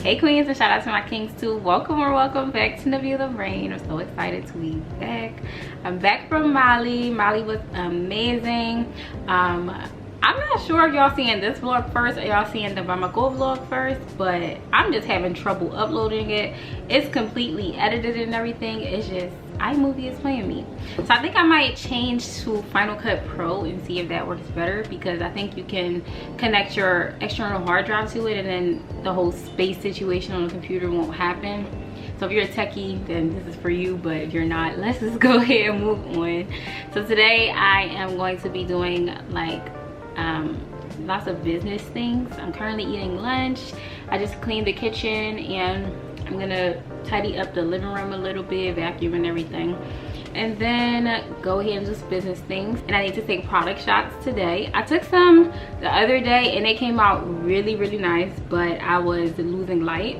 Hey queens, and shout out to my kings too. Welcome or welcome back to Navia the Rain. I'm so excited to be back. I'm back from Mali. Mali was amazing. I'm not sure if y'all seeing this vlog first or y'all seeing the Bamako vlog first, but I'm just having trouble uploading it. It's completely edited and everything. It's just iMovie is playing me. So I think I might change to Final Cut Pro and see if that works better, because I think you can connect your external hard drive to it and then the whole space situation on the computer won't happen. So if you're a techie, then this is for you, but if you're not, let's just go ahead and move on. So today I am going to be doing like lots of business things. I'm currently eating lunch. I just cleaned the kitchen and I'm gonna tidy up the living room a little bit, vacuum and everything, and then go ahead and do some business things. And I need to take product shots today. I took some the other day and they came out really nice, but I was losing light,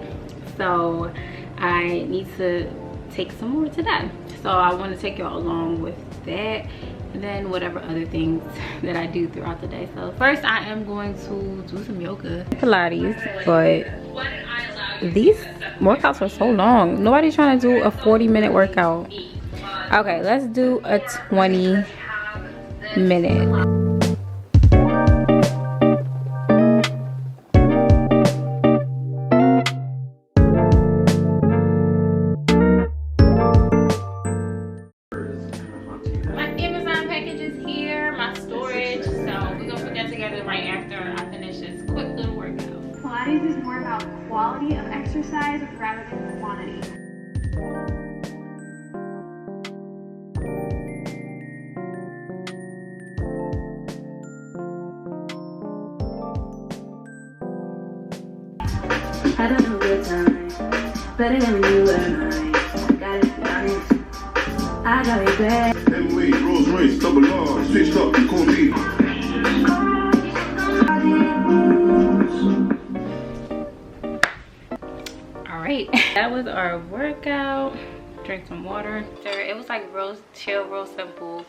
so I need to take some more today. So I want to take y'all along with that, and then whatever other things that I do throughout the day. So first I am going to do some yoga, Pilates, but these workouts are so long. Nobody's trying to do a 40-minute workout. Okay, let's do a 20-minute. Pilates is more about quality of exercise rather than quantity. I don't know good time, better than you and I. Got it nice, I got it bad. Heavyweight, Rolls Royce, double R, switched up, you call me. Alright, that was our workout. Drink some water. It was like real chill, real simple.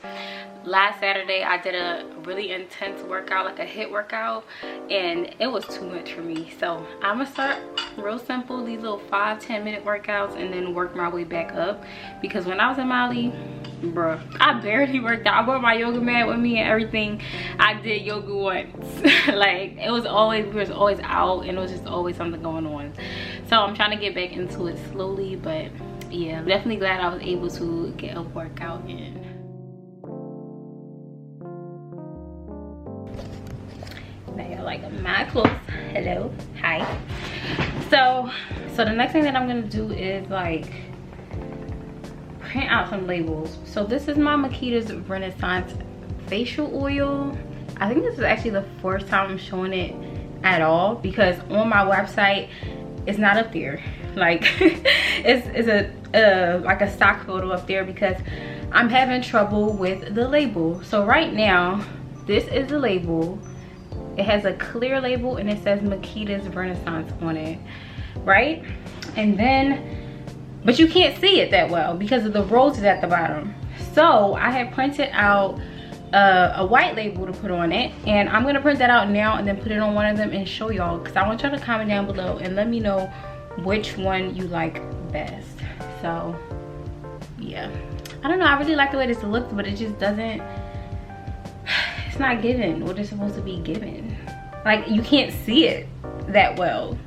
Last Saturday I did a really intense workout, like a HIIT workout, and it was too much for me. So I'm gonna start real simple, these little 5-10 minute workouts, and then work my way back up, because when I was in Mali, bruh, I barely worked out. I brought my yoga mat with me and everything. I did yoga once. Like we was always out, and it was just always something going on. So I'm trying to get back into it slowly, but yeah, I'm definitely glad I was able to get a workout in. Now y'all like my clothes. Hello, hi. So the next thing that I'm gonna do is like print out some labels. So this is my Makeda's Renaissance facial oil. I think this is actually the first time I'm showing it at all, because on my website it's not up there. Like it's a like a stock photo up there, because I'm having trouble with the label. So right now this is the label. It has a clear label and it says Makeda's Renaissance on it, right? And then, but you can't see it that well because of the roses at the bottom. So I had printed out a white label to put on it, and I'm gonna print that out now and then put it on one of them and show y'all, because I want y'all to comment down below and let me know which one you like best. So yeah, I don't know, I really like the way this looks, but it just doesn't, it's not giving what it's supposed to be giving. Like you can't see it that well,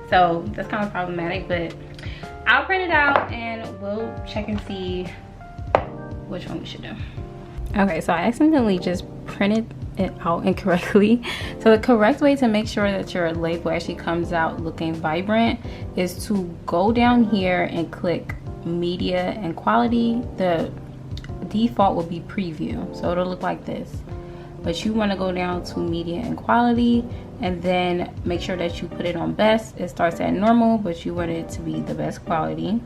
so that's kind of problematic, but I'll print it out and we'll check and see which one we should do. Okay, so I accidentally just printed it out incorrectly. So the correct way to make sure that your label actually comes out looking vibrant is to go down here and click media and quality. The default will be preview, so it'll look like this, but you want to go down to media and quality and then make sure that you put it on best. It starts at normal, but you want it to be the best quality.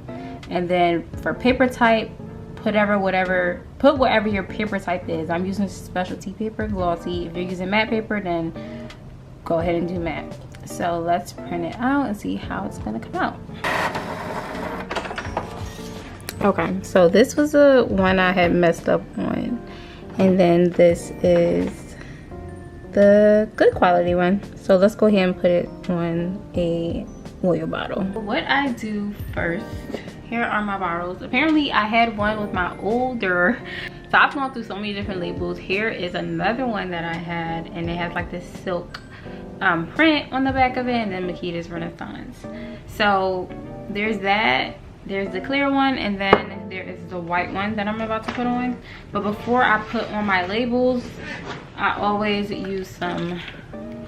And then for paper type, put whatever your paper type is. I'm using specialty paper, glossy. If you're using matte paper, then go ahead and do matte. So let's print it out and see how it's gonna come out. Okay, so this was the one I had messed up on, and then this is the good quality one. So let's go ahead and put it on a oil bottle. What I do first, here are my bottles. Apparently I had one with my older, so I've gone through so many different labels. Here is another one that I had, and it has like this silk print on the back of it, and then Makeda's Renaissance. So there's that, there's the clear one, and then there is the white one that I'm about to put on. But before I put on my labels, I always use some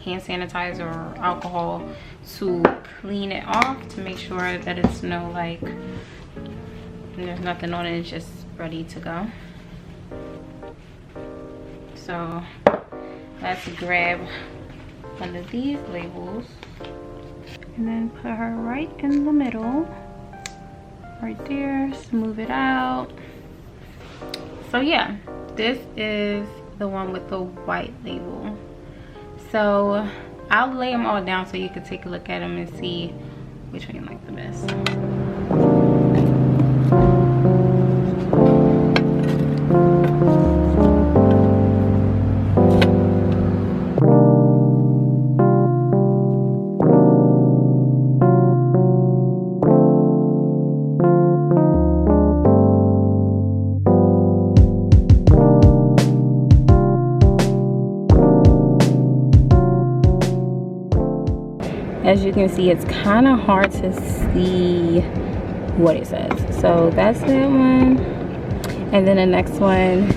hand sanitizer or alcohol to clean it off, to make sure that it's no like there's nothing on it, it's just ready to go. So let's grab one of these labels and then put her right in the middle, right there, smooth it out. So yeah, this is the one with the white label. So I'll lay them all down so you can take a look at them and see which one you like the best. As you can see, it's kind of hard to see what it says. So that's that one, and then the next one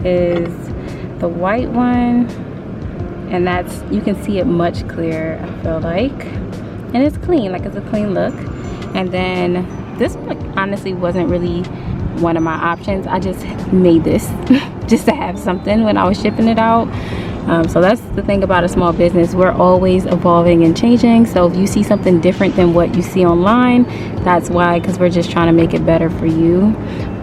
is the white one, and that's, you can see it much clearer, I feel like, and it's clean, like it's a clean look. And then this one honestly wasn't really one of my options. I just made this just to have something when I was shipping it out. So that's the thing about a small business, we're always evolving and changing. So if you see something different than what you see online, that's why, because we're just trying to make it better for you.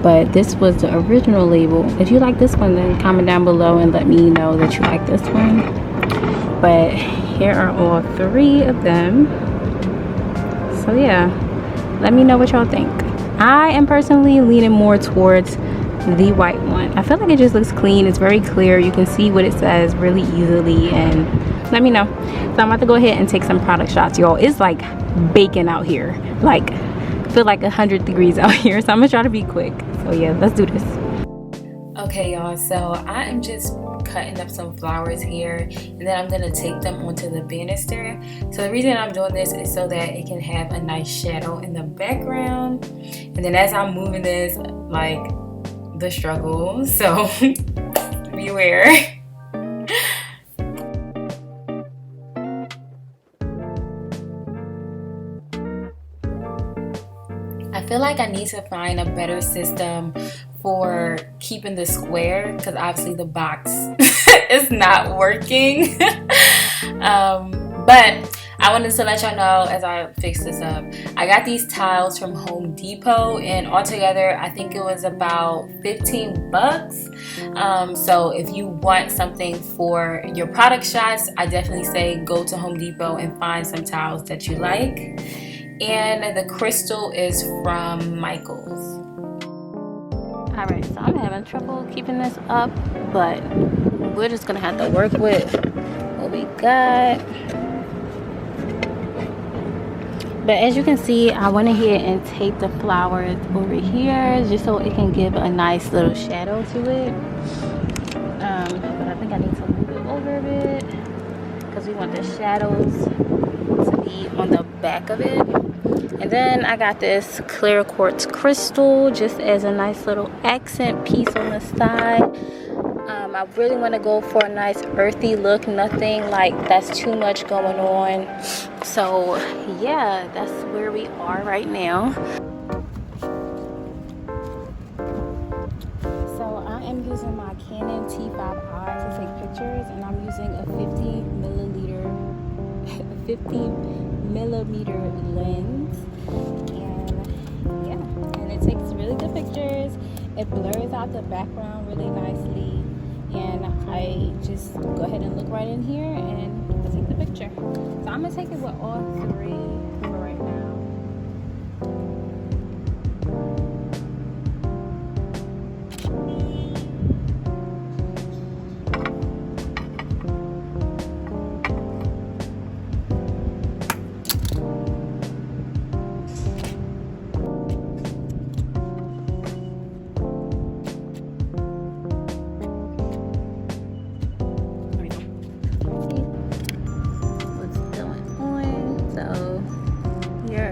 But this was the original label. If you like this one, then comment down below and let me know that you like this one. But here are all three of them. So yeah, let me know what y'all think. I am personally leaning more towards the white one. I feel like it just looks clean, it's very clear, you can see what it says really easily, and let me know. So I'm about to go ahead and take some product shots, y'all. It's like baking out here, like I feel like 100 degrees out here, so I'm gonna try to be quick. So yeah, let's do this. Okay y'all, so I am just cutting up some flowers here, and then I'm gonna take them onto the banister. So the reason I'm doing this is so that it can have a nice shadow in the background, and then as I'm moving this, like the struggle, so beware. I feel like I need to find a better system for keeping the square, because obviously the box is not working. But I wanted to let y'all know as I fix this up, I got these tiles from Home Depot, and altogether I think it was about 15 bucks. So if you want something for your product shots, I definitely say go to Home Depot and find some tiles that you like. And the crystal is from Michaels. Alright, so I'm having trouble keeping this up, but we're just gonna have to work with what we got. But as you can see, I went ahead and taped the flowers over here just so it can give a nice little shadow to it. But I think I need to move it over a bit because we want the shadows to be on the back of it. And then I got this clear quartz crystal just as a nice little accent piece on the side. I really want to go for a nice earthy look, nothing like that's too much going on. So yeah, that's where we are right now. So I am using my Canon T5i to take pictures, and I'm using a 50 millimeter lens, and yeah, and it takes really good pictures. It blurs out the background really nicely, and I just go ahead and look right in here and I take the picture. So I'm gonna take it with all three for right now.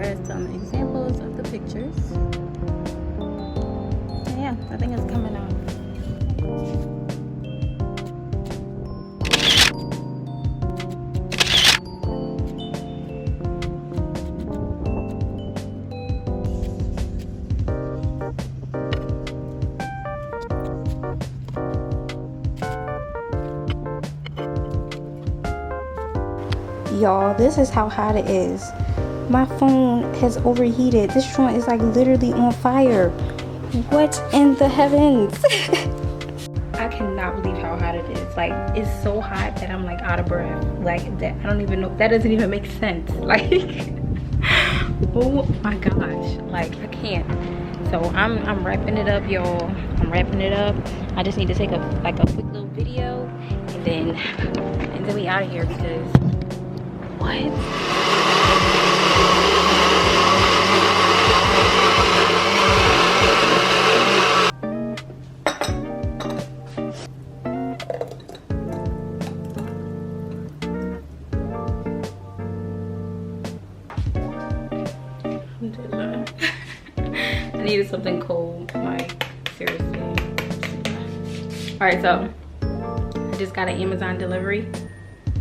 are some examples of the pictures. And yeah, I think it's coming out. Y'all, this is how hot it is. My phone has overheated. This joint is like literally on fire. What in the heavens? I cannot believe how hot it is. Like, it's so hot that I'm like out of breath. Like, that, I don't even know, that doesn't even make sense. Like, oh my gosh, like I can't. So I'm wrapping it up, y'all. I'm wrapping it up. I just need to take a quick little video and then we out of here because what? I needed something cold, like seriously. All right, so I just got an Amazon delivery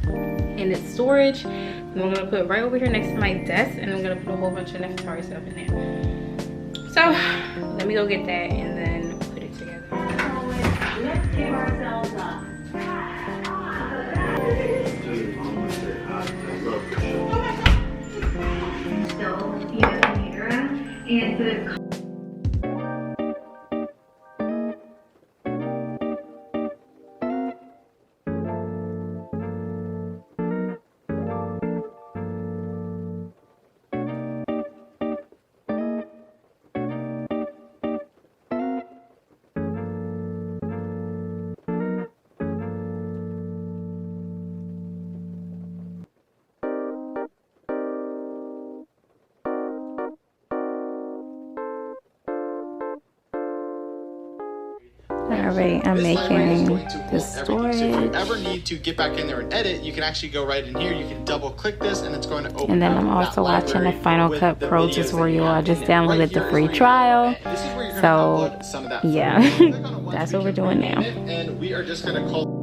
and it's storage. And I'm gonna put it right over here next to my desk, and I'm gonna put a whole bunch of necessary stuff in there. So let me go get that and then put it together. Let's give ourselves up. So, you have a computer and put a Alright, I'm making this storage. So if you ever need to get back in there and edit, you can actually go right in here. You can double click this and it's going to open. And then I'm also watching the Final Cut Pro tutorial. I just downloaded the free trial. So yeah, that's what we're doing now. And we are just going to call.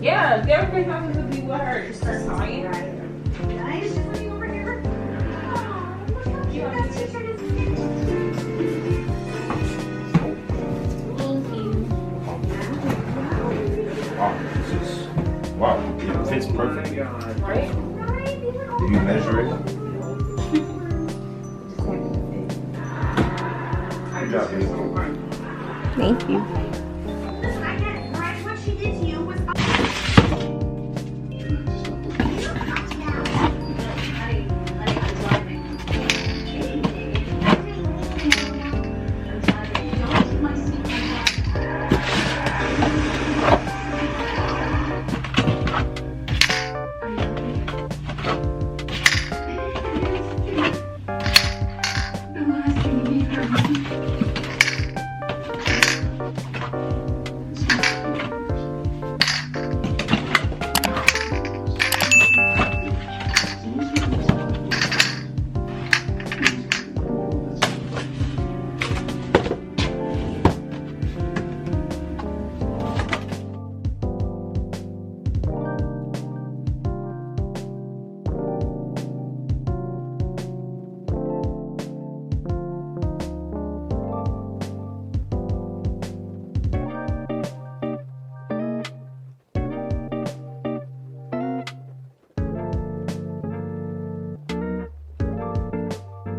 Yeah, everybody happens to be with her. Just start crying. Guys, just looking over here. Oh, look how cute that t-shirt is. Wow, it fits perfect. Right? Did you measure it? Good job, baby. Thank you.